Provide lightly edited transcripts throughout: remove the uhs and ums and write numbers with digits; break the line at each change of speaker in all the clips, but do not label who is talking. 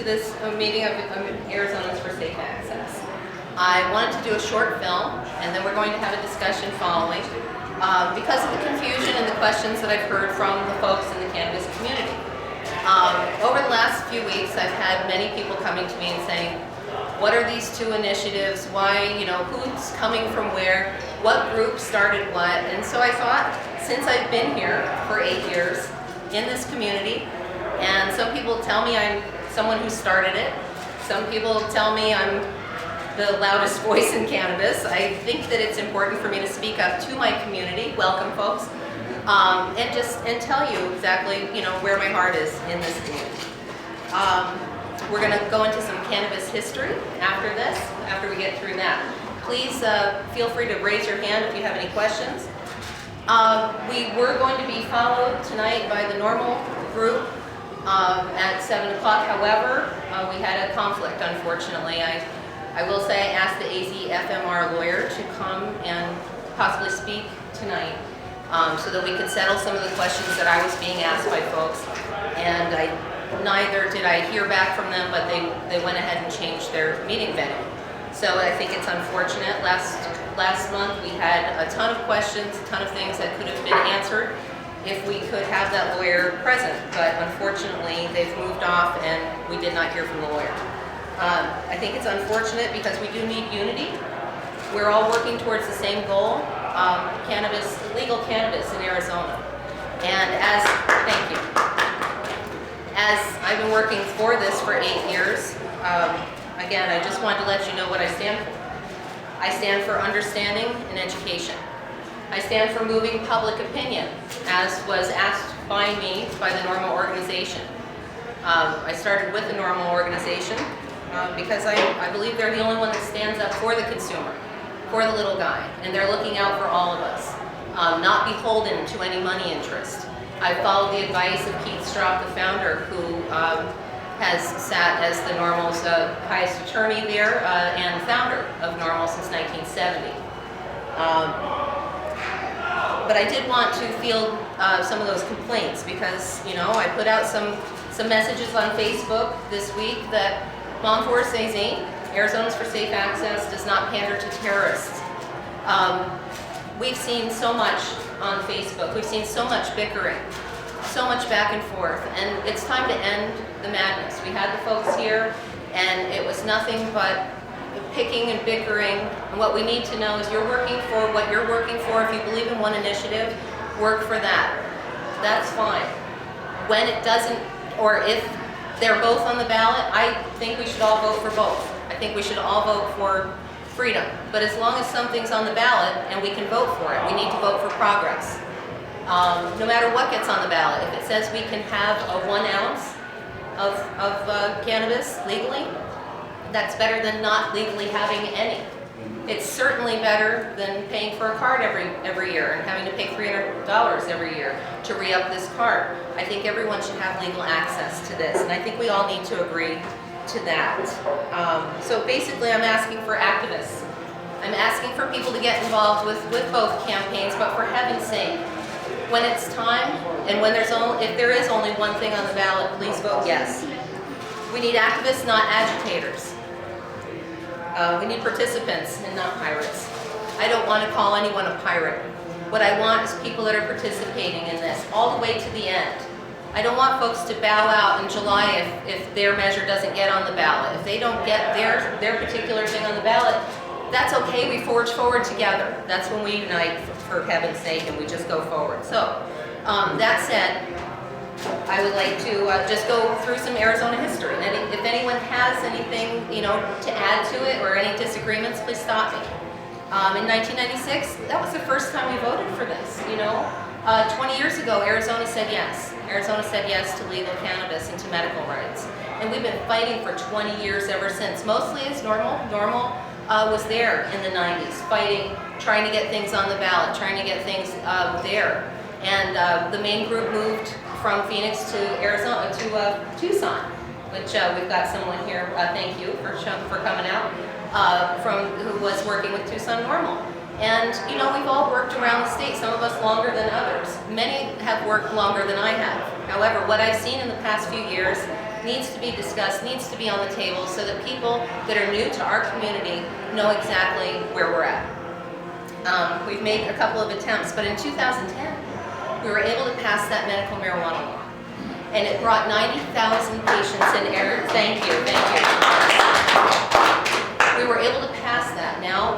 this meeting of Arizonans For Safe Access. I wanted to do a short film, and then we're going to have a discussion following because of the confusion and the questions that I've heard from the folks in the cannabis community. Over the last few weeks, I've had many people coming to me and saying, what are these two initiatives? Why, who's coming from where? What group started what? And so I thought, since I've been here for 8 years in this community, and some people tell me I'm someone who started it, some people tell me I'm the loudest voice in cannabis. I think that it's important for me to speak up to my community, welcome folks, and tell you exactly, where my heart is in this community. We're going to go into some cannabis history after this, after we get through that. Please feel free to raise your hand if you have any questions. We were going to be followed tonight by the normal group at 7 o'clock. However, we had a conflict, unfortunately. I will say I asked the AZFMR lawyer to come and possibly speak tonight so that we could settle some of the questions that I was being asked by folks. And neither did I hear back from them, but they went ahead and changed their meeting venue. So I think it's unfortunate. Last month we had a ton of questions, a ton of things that could have been answered if we could have that lawyer present, but unfortunately they've moved off and we did not hear from the lawyer. I think it's unfortunate because we do need unity. We're all working towards the same goal, legal cannabis in Arizona. And thank you. As I've been working for this for 8 years, again, I just wanted to let you know what I stand for. I stand for understanding and education. I stand for moving public opinion, as was asked by me by the Normal organization. I started with the Normal organization because I believe they're the only one that stands up for the consumer, for the little guy, and they're looking out for all of us, not beholden to any money interest. I followed the advice of Keith Stropp, the founder, who has sat as the Normal's highest attorney there and founder of Normal since 1970. But I did want to field some of those complaints because, I put out some messages on Facebook this week that MomForce AZ, Arizonans For Safe Access, does not pander to terrorists. We've seen so much on Facebook. We've seen so much bickering, so much back and forth, and it's time to end the madness. We had the folks here, and it was nothing but picking and bickering, and what we need to know is you're working for what you're working for. If you believe in one initiative, work for that. That's fine. When it doesn't, or if they're both on the ballot, I think we should all vote for both. I think we should all vote for freedom. But as long as something's on the ballot and we can vote for it, we need to vote for progress. No matter what gets on the ballot, if it says we can have a 1 ounce of cannabis legally, that's better than not legally having any. It's certainly better than paying for a card every year and having to pay $300 every year to re-up this card. I think everyone should have legal access to this, and I think we all need to agree to that. So basically I'm asking for activists. I'm asking for people to get involved with both campaigns, but for heaven's sake, when it's time and if there is only one thing on the ballot, please vote yes. We need activists, not agitators. We need participants and not pirates. I don't want to call anyone a pirate. What I want is people that are participating in this all the way to the end. I don't want folks to bow out in July if their measure doesn't get on the ballot. If they don't get their particular thing on the ballot, that's okay. We forge forward together. That's when we unite, for heaven's sake, and we just go forward. So, that said, I would like to just go through some Arizona history. And if anyone has anything, to add to it or any disagreements, please stop me. In 1996, that was the first time we voted for this, 20 years ago, Arizona said yes. Arizona said yes to legal cannabis and to medical rights. And we've been fighting for 20 years ever since, mostly as Normal. Normal was there in the 90s, fighting, trying to get things on the ballot, trying to get things there. And the main group moved from Phoenix to Arizona, to Tucson, which we've got someone here, thank you for coming out, who was working with Tucson Normal. And, we've all worked around the state, some of us longer than others. Many have worked longer than I have. However, what I've seen in the past few years needs to be discussed, needs to be on the table so that people that are new to our community know exactly where we're at. We've made a couple of attempts, but in 2010, we were able to pass that medical marijuana law. And it brought 90,000 patients in error. Thank you. We were able to pass that. Now,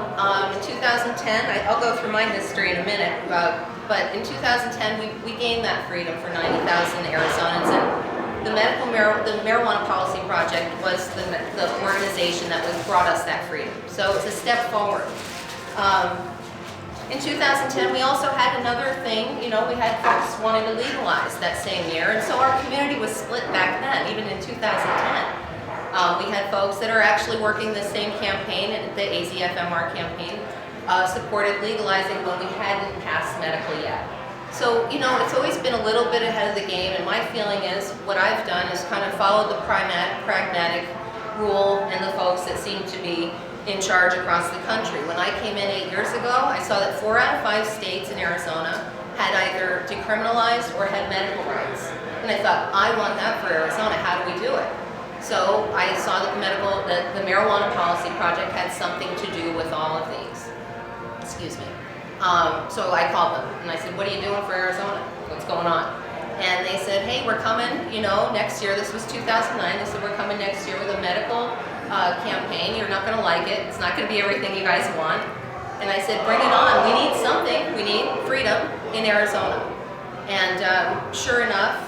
in 2010, I'll go through my history in a minute, but in 2010, we gained that freedom for 90,000 Arizonans. And the Marijuana Policy Project was the organization that brought us that freedom. So it's a step forward. In 2010, we also had another thing, we had folks wanting to legalize that same year, and so our community was split back then, even in 2010. We had folks that are actually working the same campaign, the AZFMR campaign, supported legalizing when we hadn't passed medical yet. So, it's always been a little bit ahead of the game, and my feeling is what I've done is kind of followed the pragmatic rule and the folks that seem to be in charge across the country. When I came in 8 years ago, I saw that 4 out of 5 states in Arizona had either decriminalized or had medical rights. And I thought, I want that for Arizona, how do we do it? So I saw that the Marijuana Policy Project had something to do with all of these. Excuse me. So I called them and I said, what are you doing for Arizona? What's going on? And they said, hey, we're coming, next year. This was 2009. They said, we're coming next year with a medical campaign. You're not going to like it. It's not going to be everything you guys want. And I said, bring it on. We need something. We need freedom in Arizona. And sure enough,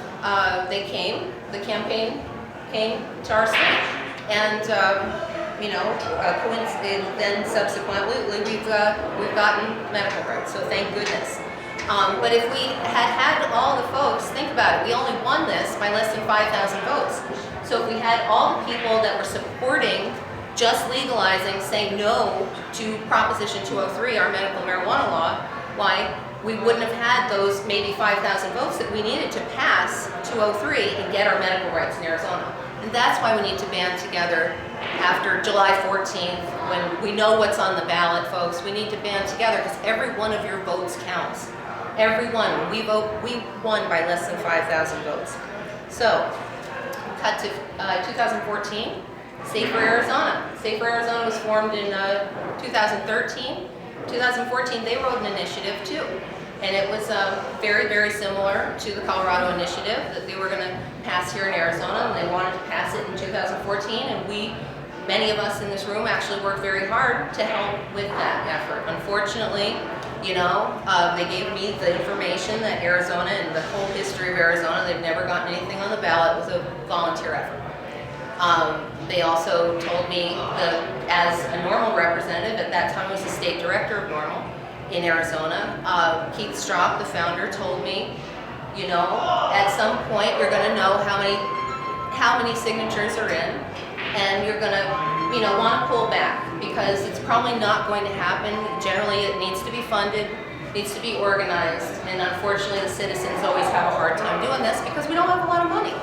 they came. The campaign came to our state. And then subsequently, we've gotten medical rights. So thank goodness. But if we had all the folks, think about it, we only won this by less than 5,000 votes. So if we had all the people that were supporting just legalizing, saying no to Proposition 203, our medical marijuana law, why we wouldn't have had those maybe 5,000 votes that we needed to pass 203 and get our medical rights in Arizona. And that's why we need to band together after July 14th, when we know what's on the ballot, folks. We need to band together because every one of your votes counts. Every one. When we vote, we won by less than 5,000 votes. So, cut to 2014, Safer Arizona. Safer Arizona was formed in 2013. 2014, they wrote an initiative too. And it was very, very similar to the Colorado initiative that they were going to pass here in Arizona, and they wanted to pass it in 2014, and many of us in this room actually worked very hard to help with that effort. Unfortunately, they gave me the information that Arizona and the whole history of Arizona, they've never gotten anything on the ballot with a volunteer effort. They also told me that as a NORML representative, at that time I was the state director of NORML in Arizona, Keith Stropp, the founder, told me, at some point you're going to know how many signatures are in, and you're going to, want to pull back because it's probably not going to happen. Generally, it needs to be funded, needs to be organized, and unfortunately, the citizens always have a hard time doing this because we don't have a lot of money.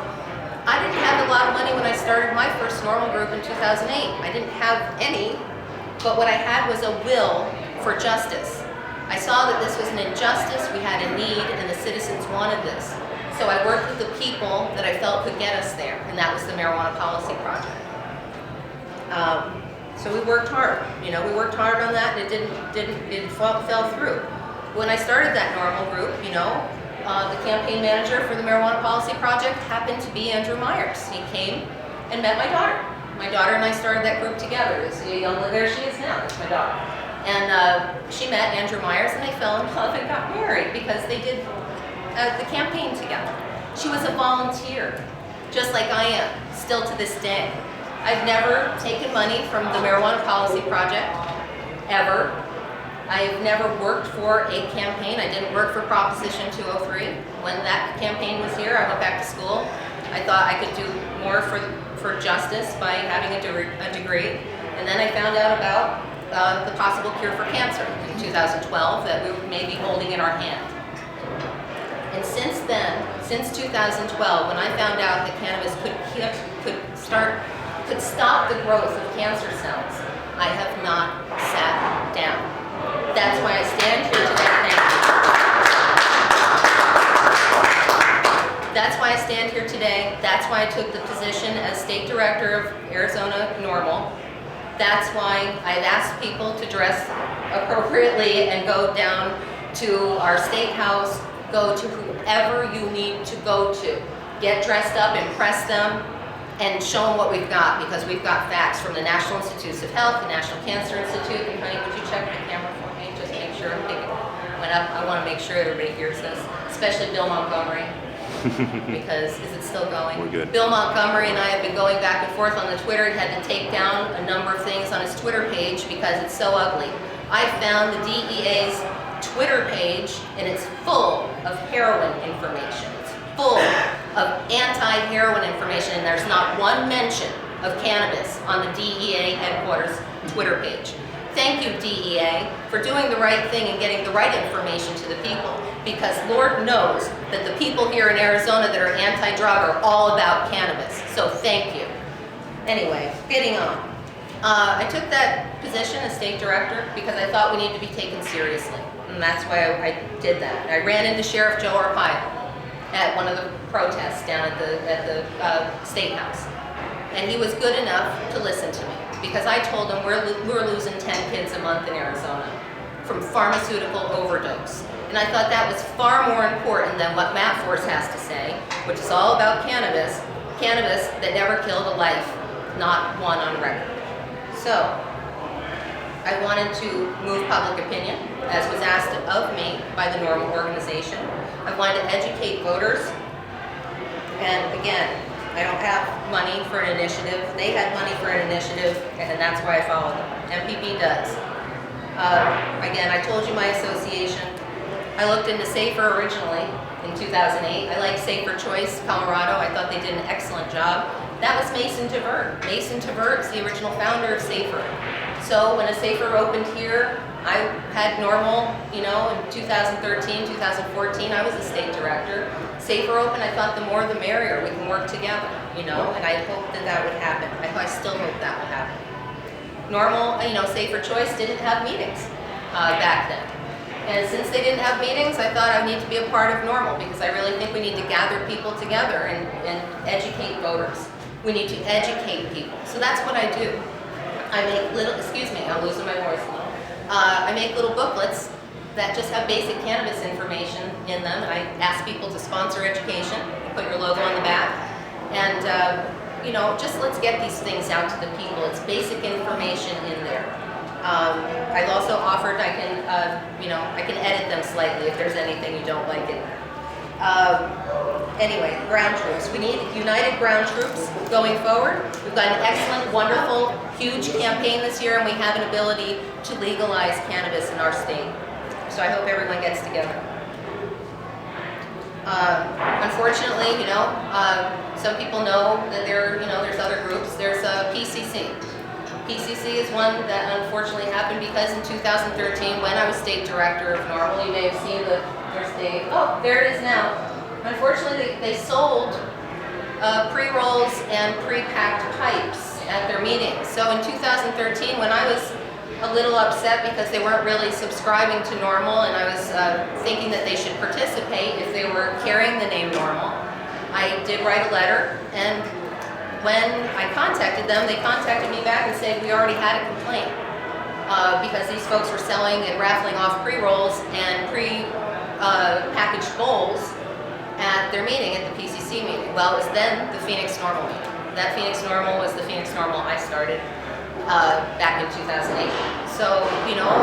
I didn't have a lot of money when I started my first NORML group in 2008. I didn't have any, but what I had was a will for justice. I saw that this was an injustice, we had a need, and the citizens wanted this. So I worked with the people that I felt could get us there, and that was the Marijuana Policy Project. So we worked hard. We worked hard on that, and it fell through. When I started that NORML group, the campaign manager for the Marijuana Policy Project happened to be Andrew Myers. He came and met my daughter. My daughter and I started that group together. There she is now, that's my daughter. And she met Andrew Myers and they fell in love and got married because they did the campaign together. She was a volunteer, just like I am, still to this day. I've never taken money from the Marijuana Policy Project, ever. I've never worked for a campaign. I didn't work for Proposition 203. When that campaign was here, I went back to school. I thought I could do more for justice by having a degree. And then I found out about the possible cure for cancer in 2012 that we may be holding in our hand. And since then, since 2012, when I found out that cannabis could stop the growth of cancer cells, I have not sat down. That's why I stand here today. Thank you. That's why I stand stand here today. That's why I took the position as state director of Arizona NORML. That's why I've asked people to dress appropriately and go down to our state house, go to whoever you need to go to. Get dressed up, impress them, and show them what we've got, because we've got facts from the National Institutes of Health, the National Cancer Institute. And honey, would you check my camera for me? Just make sure I'm picking went up. I want to make sure everybody hears this, especially Bill Montgomery. Because, is it still going?
We're good.
Bill Montgomery and I have been going back and forth on the Twitter. He had to take down a number of things on his Twitter page because it's so ugly. I found the DEA's Twitter page, and it's full of heroin information. It's full of anti-heroin information, and there's not one mention of cannabis on the DEA headquarters Twitter page. Thank you, DEA, for doing the right thing and getting the right information to the people, because Lord knows that the people here in Arizona that are anti-drug are all about cannabis, so thank you. Anyway, getting on. I took that position as state director because I thought we needed to be taken seriously, and that's why I did that. I ran into Sheriff Joe Arpaio at one of the protests down at the State House, and he was good enough to listen to me, because I told him we're losing 10 kids a month in Arizona from pharmaceutical overdose. And I thought that was far more important than what MomForce has to say, which is all about cannabis that never killed a life, not one on record. So, I wanted to move public opinion, as was asked of me by the NORML organization. I wanted to educate voters, and again, I don't have money for an initiative. They had money for an initiative, and that's why I followed them. MPP does. Again, I told you my association. I looked into SAFER originally in 2008. I like Safer Choice, Colorado. I thought they did an excellent job. That was Mason Tavert. Mason Tavert is the original founder of SAFER. So when a SAFER opened here, I had NORML, in 2013, 2014, I was a state director. SAFER opened, I thought the more the merrier, we can work together, and I hoped that would happen. I still hope that will happen. NORML, Safer Choice didn't have meetings back then. And since they didn't have meetings, I thought I would need to be a part of NORML, because I really think we need to gather people together and educate voters. We need to educate people. So that's what I do. I make I'm losing my voice a little. I make little booklets that just have basic cannabis information in them, and I ask people to sponsor education, put your logo on the back, and just let's get these things out to the people. It's basic information in there. I've also offered I can edit them slightly if there's anything you don't like in there. Anyway, ground troops. We need united ground troops going forward. We've got an excellent, wonderful, huge campaign this year, and we have an ability to legalize cannabis in our state. So I hope everyone gets together. Unfortunately, some people know that there's other groups. There's PCC. PCC is one that unfortunately happened because in 2013, when I was state director of NORML, you may have seen there's Dave. Oh, there it is now. Unfortunately, they sold pre-rolls and pre-packed pipes at their meetings. So in 2013, when I was a little upset because they weren't really subscribing to NORML, and I was thinking that they should participate if they were carrying the name NORML, I did write a letter, and when I contacted them, they contacted me back and said we already had a complaint because these folks were selling and raffling off pre-rolls and pre-packaged bowls at their meeting, at the PCC meeting. Well, it was then the Phoenix NORML meeting. That Phoenix NORML was the Phoenix NORML I started back in 2008. So,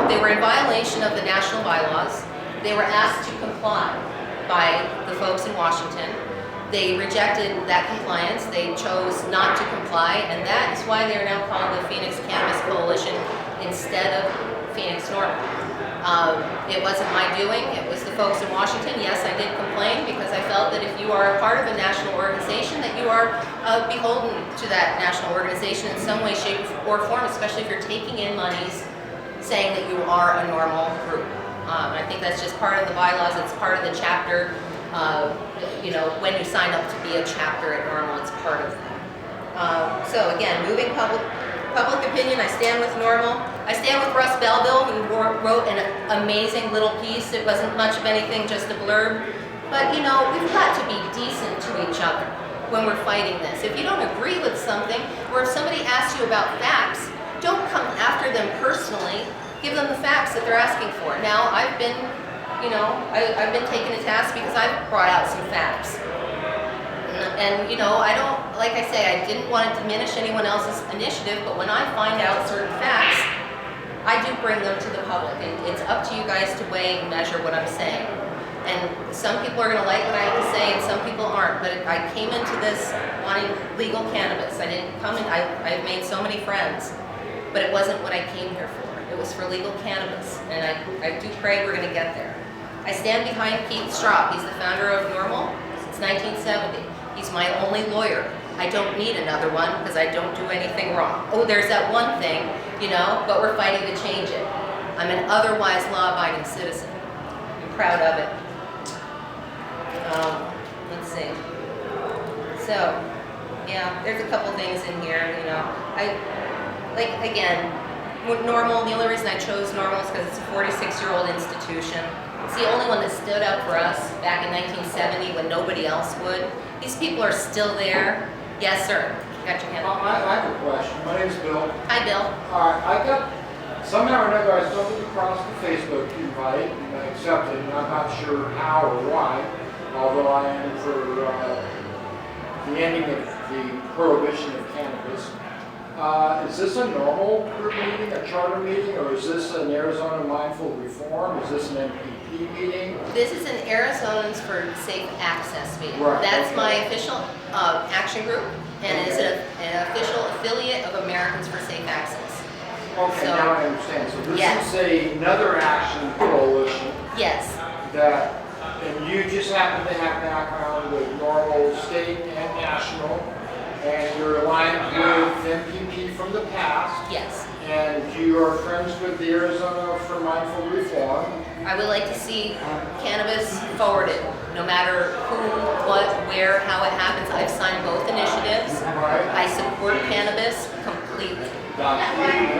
they were in violation of the national bylaws. They were asked to comply by the folks in Washington. They rejected that compliance. They chose not to comply, and that is why they are now called the Phoenix Cannabis Coalition instead of Phoenix NORML. It wasn't my doing, it was the folks in Washington. Yes, I did complain because I felt that if you are a part of a national organization, that you are beholden to that national organization in some way, shape, or form, especially if you're taking in monies saying that you are a NORML group. I think that's just part of the bylaws, it's part of the chapter. When you sign up to be a chapter at NORML, it's part of that. So again, moving public opinion, I stand with NORML. I stand with Russ Belville, who wrote an amazing little piece. It wasn't much of anything, just a blurb. But you know, we've got to be decent to each other when we're fighting this. If you don't agree with something, or if somebody asks you about facts, don't come after them personally. Give them the facts that they're asking for. Now, I've been taken to task because I've brought out some facts. And you know, I don't, like I say, I didn't want to diminish anyone else's initiative, but when I find out certain facts, I do bring them to the public, and it's up to you guys to weigh and measure what I'm saying. And some people are going to like what I have to say, and some people aren't. But I came into this wanting legal cannabis. I didn't come in. I've made so many friends, but it wasn't what I came here for. It was for legal cannabis, and I do pray we're going to get there. I stand behind Keith Straub. He's the founder of NORML since 1970. He's my only lawyer. I don't need another one because I don't do anything wrong. Oh, there's that one thing, you know, but we're fighting to change it. I'm an otherwise law-abiding citizen. I'm proud of it. Let's see. So, yeah, there's a couple things in here, you know. Again, NORML, the only reason I chose NORML is because it's a 46-year-old institution. It's the only one that stood up for us back in 1970 when nobody else would. These people are still there. Yes, sir. Got your hand up.
I have a question. My name is Bill.
Hi, Bill.
All right, somehow or another, I stumbled across the Facebook invite and I accepted, and I'm not sure how or why, although I am for the ending of the prohibition of cannabis. Is this a normal group meeting, a charter meeting, or is this an Arizona Mindful Reform? Is this an MPP meeting?
This is an Arizonans For Safe Access meeting.
Right,
That's
okay.
my official action group, and is an official affiliate of Americans for Safe Access.
Okay,
So,
now I understand. So this
yes.
is another action coalition
Yes.
that, and you just happen to have background with normal state and national, and you're aligned with MPP from the past,
Yes.
and you are friends with the Arizona for Mindful Reform.
I would like to see cannabis forwarded, no matter who, what, where, how it happens. I've signed both initiatives.
Right.
I support cannabis completely.